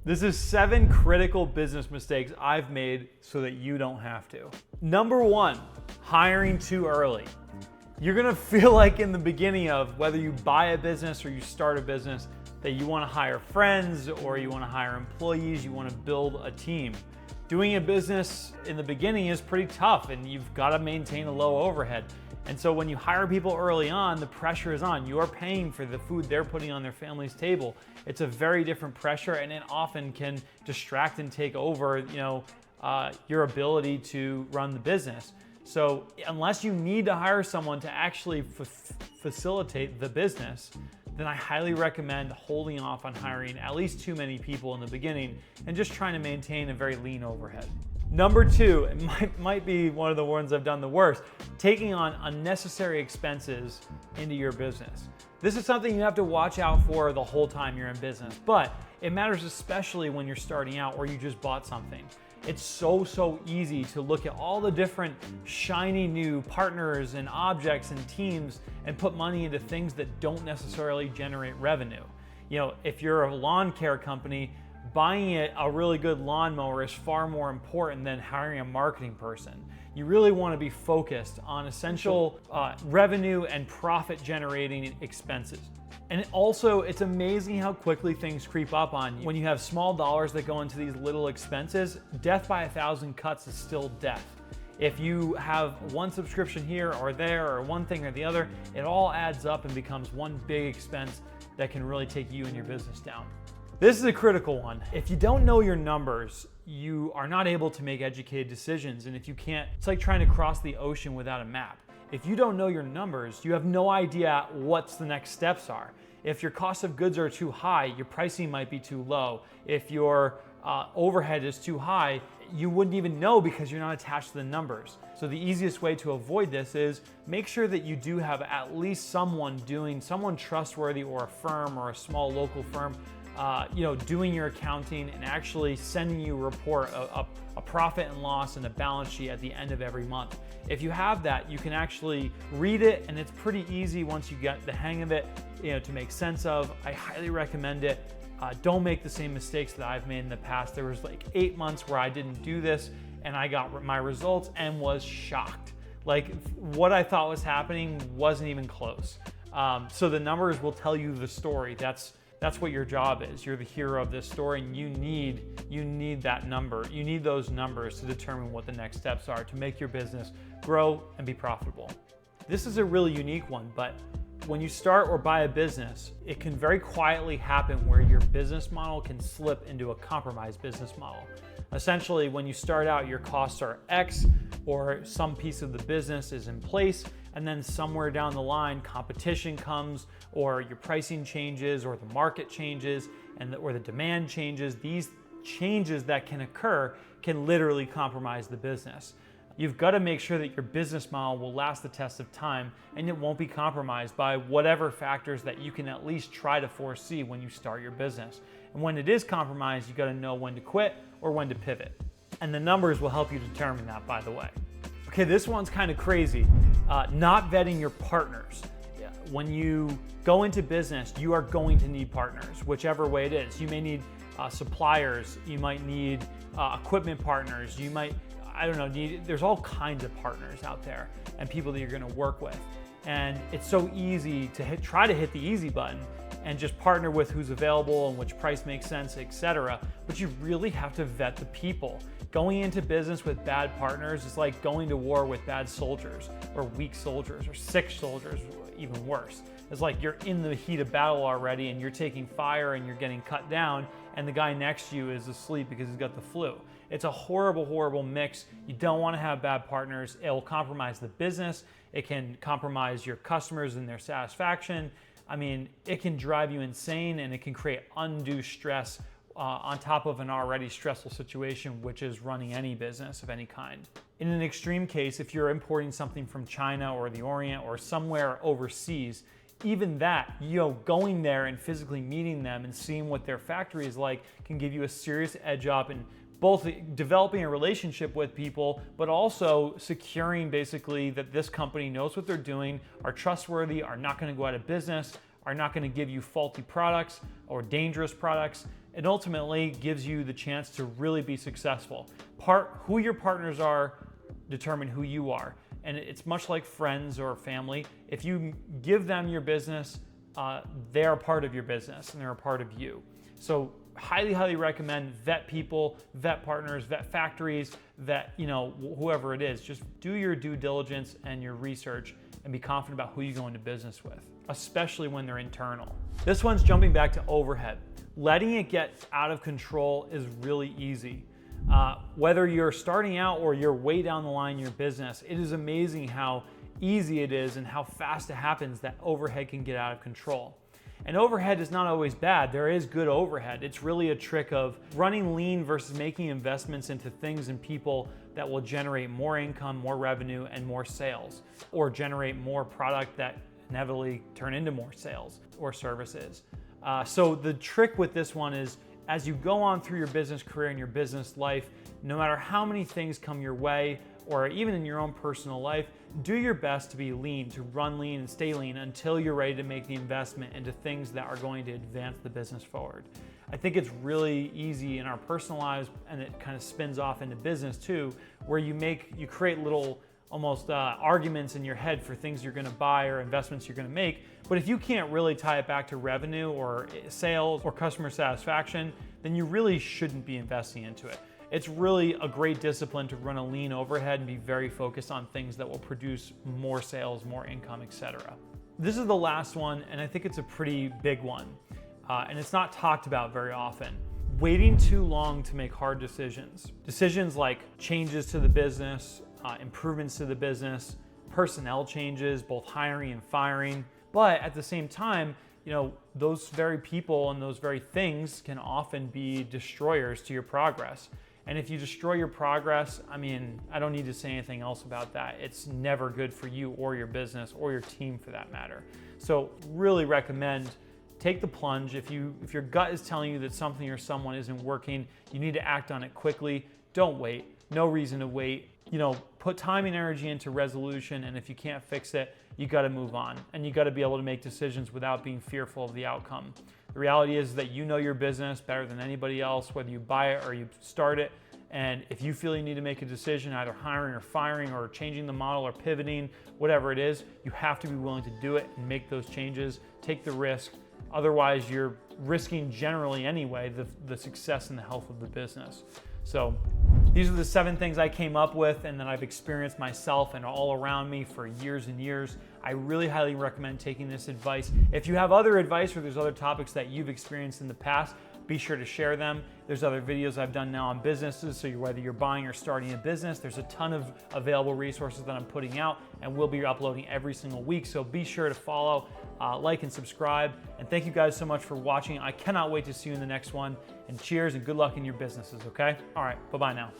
This is 7 critical business mistakes I've made so that you don't have to. Number 1, hiring too early. You're gonna feel like in the beginning of whether you buy a business or you start a business that you wanna hire friends or you wanna hire employees, you wanna build a team. Doing a business in the beginning is pretty tough and you've gotta maintain a low overhead. And so when you hire people early on, the pressure is on. You are paying for the food they're putting on their family's table. It's a very different pressure, and it often can distract and take over, your ability to run the business. So unless you need to hire someone to actually facilitate the business, then I highly recommend holding off on hiring at least too many people in the beginning and just trying to maintain a very lean overhead. Number 2, it might be one of the ones I've done the worst, taking on unnecessary expenses into your business. This is something you have to watch out for the whole time you're in business, but it matters especially when you're starting out or you just bought something. It's so easy to look at all the different shiny new partners and objects and teams and put money into things that don't necessarily generate revenue. If you're a lawn care company, buying a really good lawnmower is far more important than hiring a marketing person. You really want to be focused on essential revenue and profit generating expenses. And also, it's amazing how quickly things creep up on you. When you have small dollars that go into these little expenses, death by 1,000 cuts is still death. If you have one subscription here or there or one thing or the other, it all adds up and becomes one big expense that can really take you and your business down. This is a critical one. If you don't know your numbers, you are not able to make educated decisions. And if you can't, it's like trying to cross the ocean without a map. If you don't know your numbers, you have no idea what the next steps are. If your cost of goods are too high, your pricing might be too low. If your overhead is too high, you wouldn't even know because you're not attached to the numbers. So the easiest way to avoid this is make sure that you do have at least someone trustworthy, or a firm or a small local firm doing your accounting and actually sending you a report, a profit and loss and a balance sheet at the end of every month. If you have that, you can actually read it, and it's pretty easy once you get the hang of it, to make sense of. I highly recommend it. Don't make the same mistakes that I've made in the past. There was like 8 months where I didn't do this and I got my results and was shocked. Like what I thought was happening wasn't even close. So the numbers will tell you the story. That's what your job is. You're the hero of this story, and you need that number. You need those numbers to determine what the next steps are to make your business grow and be profitable. This is a really unique one, but when you start or buy a business, it can very quietly happen where your business model can slip into a compromised business model. Essentially, when you start out, your costs are X, or some piece of the business is in place, and then somewhere down the line, competition comes, or your pricing changes, or the market changes, or the demand changes. These changes that can occur can literally compromise the business. You've got to make sure that your business model will last the test of time and it won't be compromised by whatever factors that you can at least try to foresee when you start your business. And when it is compromised, you got to know when to quit or when to pivot. And the numbers will help you determine that, by the way. Okay, this one's kind of crazy. Not vetting your partners. When you go into business, you are going to need partners, whichever way it is. You may need suppliers, you might need equipment partners, you might, there's all kinds of partners out there and people that you're gonna work with. And it's so easy to try to hit the easy button and just partner with who's available and which price makes sense, etc. But you really have to vet the people. Going into business with bad partners is like going to war with bad soldiers, or weak soldiers, or sick soldiers, even worse. It's like you're in the heat of battle already and you're taking fire and you're getting cut down, and the guy next to you is asleep because he's got the flu. It's a horrible mix. You don't want to have bad partners. It will compromise the business. It can compromise your customers and their satisfaction. I mean, it can drive you insane, and it can create undue stress on top of an already stressful situation, which is running any business of any kind. In an extreme case, if you're importing something from China or the Orient or somewhere overseas, even that, going there and physically meeting them and seeing what their factory is like can give you a serious edge up in both developing a relationship with people, but also securing basically that this company knows what they're doing, are trustworthy, are not going to go out of business, are not going to give you faulty products or dangerous products. It ultimately gives you the chance to really be successful. Who your partners are determine who you are. And it's much like friends or family. If you give them your business, they're a part of your business and they're a part of you. So highly, highly recommend vet people, vet partners, vet factories, vet, whoever it is. Just do your due diligence and your research and be confident about who you go into business with, especially when they're internal. This one's jumping back to overhead. Letting it get out of control is really easy. Whether you're starting out or you're way down the line in your business, it is amazing how easy it is and how fast it happens that overhead can get out of control. And overhead is not always bad. There is good overhead. It's really a trick of running lean versus making investments into things and people that will generate more income, more revenue, and more sales, or generate more product that inevitably turn into more sales or services. So the trick with this one is, as you go on through your business career and your business life, no matter how many things come your way, or even in your own personal life, do your best to be lean, to run lean and stay lean until you're ready to make the investment into things that are going to advance the business forward. I think it's really easy in our personal lives, and it kind of spins off into business too, where you create little almost arguments in your head for things you're gonna buy or investments you're gonna make. But if you can't really tie it back to revenue or sales or customer satisfaction, then you really shouldn't be investing into it. It's really a great discipline to run a lean overhead and be very focused on things that will produce more sales, more income, etc. This is the last one, and I think it's a pretty big one. And it's not talked about very often. Waiting too long to make hard decisions. Decisions like changes to the business, improvements to the business, personnel changes, both hiring and firing. But at the same time, those very people and those very things can often be destroyers to your progress. And if you destroy your progress, I don't need to say anything else about that. It's never good for you or your business or your team for that matter. So really recommend take the plunge. If your gut is telling you that something or someone isn't working, you need to act on it quickly. Don't wait. No reason to wait. Put time and energy into resolution, and if you can't fix it, you got to move on, and you got to be able to make decisions without being fearful of the outcome. The reality is that you know your business better than anybody else, whether you buy it or you start it, and if you feel you need to make a decision, either hiring or firing or changing the model or pivoting, whatever it is, you have to be willing to do it and make those changes, take the risk. Otherwise, you're risking generally anyway the success and the health of the business. So these are the 7 things I came up with and that I've experienced myself and all around me for years and years. I really highly recommend taking this advice. If you have other advice or there's other topics that you've experienced in the past, be sure to share them. There's other videos I've done now on businesses, so whether you're buying or starting a business, there's a ton of available resources that I'm putting out, and we'll be uploading every single week. So be sure to follow, like, and subscribe. And thank you guys so much for watching. I cannot wait to see you in the next one. And cheers and good luck in your businesses, okay? All right, bye-bye now.